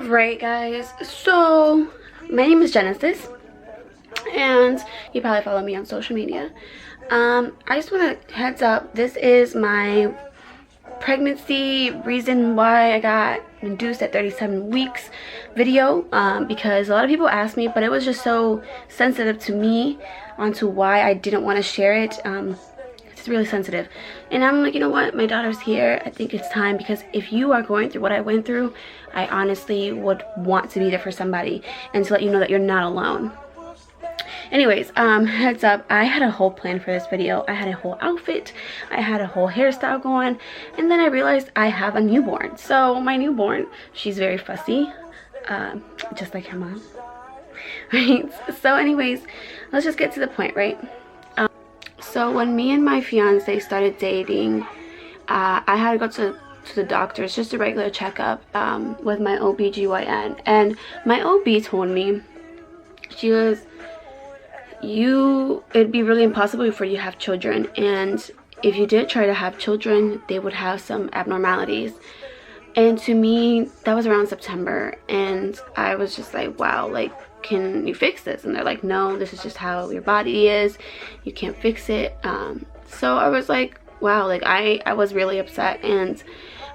Alright guys, so my name is Genesis and you probably follow me on social media. I just want to heads up, this is my pregnancy reason why I got induced at 37 weeks video, because a lot of people asked me, but it was just so sensitive to me onto why I didn't want to share it. It's really sensitive, and I'm like, you know what, my daughter's here, I think it's time, because if you are going through what I went through, I honestly would want to be there for somebody and to let you know that you're not alone. Anyways, heads up, I had a whole plan for this video. I had a whole outfit, I had a whole hairstyle going, and then I realized I have a newborn. So my newborn, she's very fussy, just like her mom, right? So anyways, let's just get to the point, right? So when me and my fiance started dating, I had to go to the doctor. It's just a regular checkup with my OBGYN, and my OB told me, she goes, it'd be really impossible for you to have children, and if you did try to have children, they would have some abnormalities. And to me, that was around September, and I was just like, wow, like, can you fix this? And they're like, no, this is just how your body is, you can't fix it. So I was like, wow, like I was really upset, and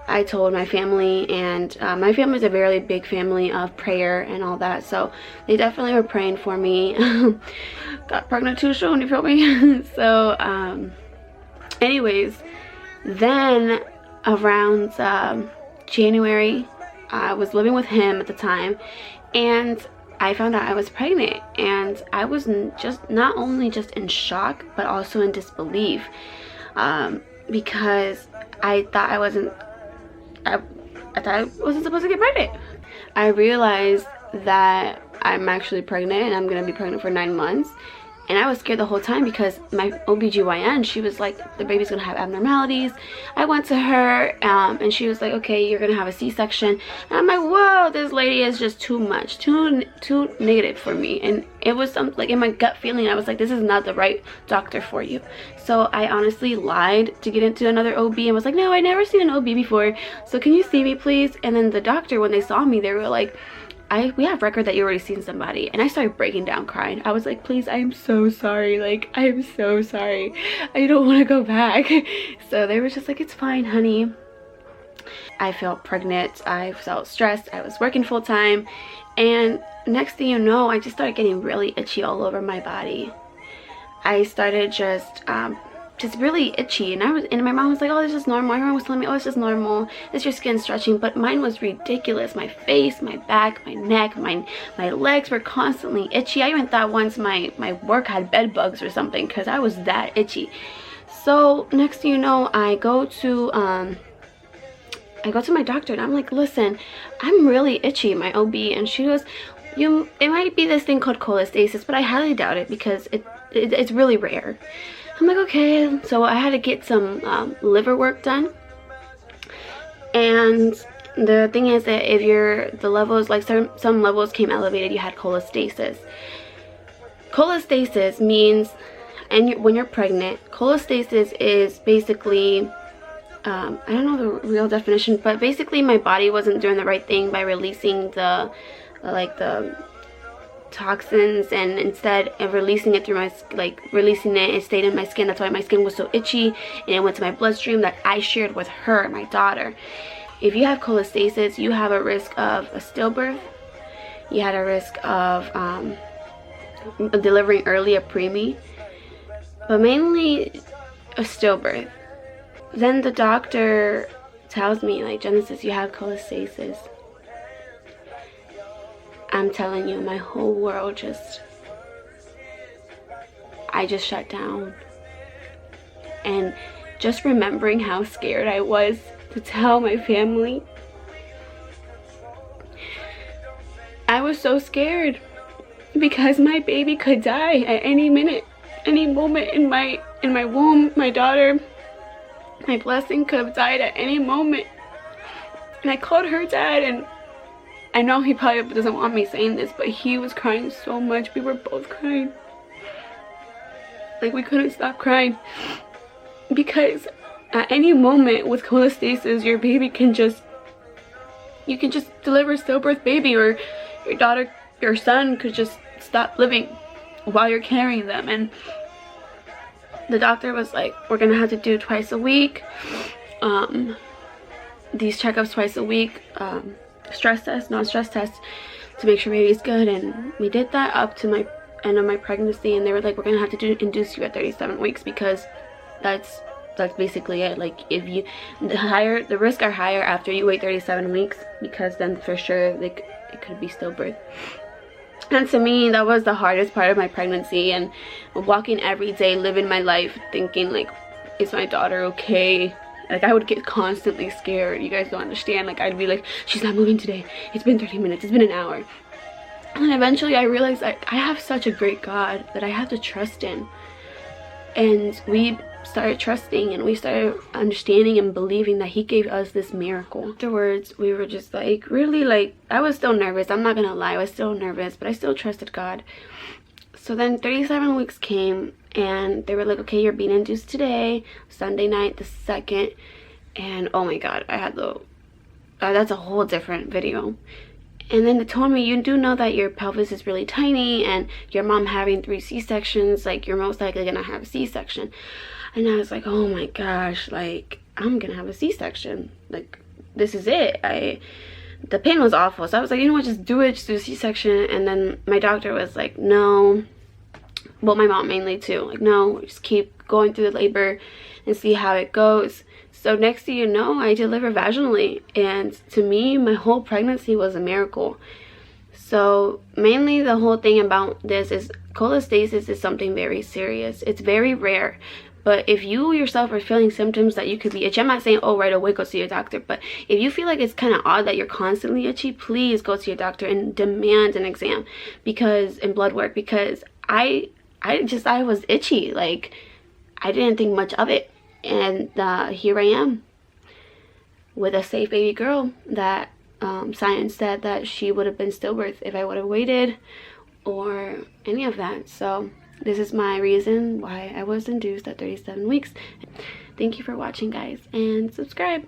I told my family, and my family is a very big family of prayer and all that, so they definitely were praying for me. Got pregnant too soon, you feel me? So anyways, then around January, I was living with him at the time, and I found out I was pregnant, and I was not only just in shock, but also in disbelief, because I thought I wasn't supposed to get pregnant. I realized that I'm actually pregnant, and I'm gonna be pregnant for 9 months. And I was scared the whole time, because my OBGYN, she was like, the baby's gonna have abnormalities. I went to her, and she was like, okay, you're gonna have a C-section. And I'm like, whoa, this lady is just too much, too negative for me. And it was something like in my gut feeling, I was like, this is not the right doctor for you. So I honestly lied to get into another OB and was like, no, I never seen an OB before, so can you see me please? And then the doctor, when they saw me, they were like, we have record that you already seen somebody. And I started breaking down crying. I was like, please, I am so sorry, like, I am so sorry, I don't want to go back. So they were just like, it's fine, honey. I felt pregnant, I felt stressed, I was working full-time, and next thing you know, I just started getting really itchy all over my body. I started just really itchy, and my mom was like, oh, this is normal. Everyone was telling me, oh, it's just normal, it's your skin stretching, but mine was ridiculous. My face, my back, my neck, my legs were constantly itchy. I even thought once my work had bed bugs or something, because I was that itchy. So next thing you know, I go to my doctor, and I'm like, listen, I'm really itchy, my OB. And she goes, it might be this thing called cholestasis, but I highly doubt it, because it's really rare. I'm like, okay. So I had to get some liver work done, and the thing is that if the levels, like some levels came elevated, you had cholestasis. Cholestasis means, and when you're pregnant, cholestasis is basically, I don't know the real definition, but basically my body wasn't doing the right thing by releasing the toxins, and instead of releasing it through it stayed in my skin. That's why my skin was so itchy, and it went to my bloodstream that I shared with her, my daughter. If you have cholestasis, you have a risk of a stillbirth, you had a risk of delivering early, a preemie, but mainly a stillbirth. Then the doctor tells me, like, Genesis, you have cholestasis. I'm telling you, my whole world I just shut down. And just remembering how scared I was to tell my family, I was so scared, because my baby could die at any minute, any moment in my womb. My daughter, my blessing, could have died at any moment. And I called her dad, and I know he probably doesn't want me saying this, but he was crying so much. We were both crying. Like, we couldn't stop crying, because at any moment with cholestasis, your baby can just you can just deliver a stillbirth baby, or your daughter, your son could just stop living while you're carrying them. And the doctor was like, we're gonna have to do twice a week, these checkups twice a week, stress tests, non-stress tests, to make sure baby's good. And we did that up to my end of my pregnancy, and they were like, we're gonna have to induce you at 37 weeks because that's basically it. Like, if you, the risks are higher after you wait 37 weeks, because then for sure like it could be stillbirth. And to me, that was the hardest part of my pregnancy, and walking every day, living my life thinking like, is my daughter okay? Like, I would get constantly scared. You guys don't understand. Like, I'd be like, she's not moving today, it's been 30 minutes, it's been an hour. And eventually I realized I have such a great God that I have to trust in. And we started trusting, and we started understanding and believing that he gave us this miracle. Afterwards, we were just like, really, like, I was still nervous. I'm not gonna lie, I was still nervous, but I still trusted God. So then 37 weeks came, and they were like, okay, you're being induced today, Sunday night, the 2nd. And oh my God, I had the that's a whole different video. And then they told me, you do know that your pelvis is really tiny, and your mom having 3 C-sections, like, you're most likely gonna have a C-section. And I was like, oh my gosh, like, I'm gonna have a C-section. Like, this is it. The pain was awful. So I was like, you know what, just do it, just do a C-section. And then my doctor was like, no. Well, my mom mainly too. Like, no, just keep going through the labor and see how it goes. So next thing you know, I delivered vaginally. And to me, my whole pregnancy was a miracle. So mainly the whole thing about this is cholestasis is something very serious. It's very rare. But if you yourself are feeling symptoms that you could be itchy, I'm not saying, oh, right away go see your doctor. But if you feel like it's kind of odd that you're constantly itchy, please go to your doctor and demand an exam, and blood work, because I was itchy. Like, I didn't think much of it. And here I am with a safe baby girl that science said that she would have been stillbirth if I would have waited, or any of that. So this is my reason why I was induced at 37 weeks. Thank you for watching, guys, and subscribe.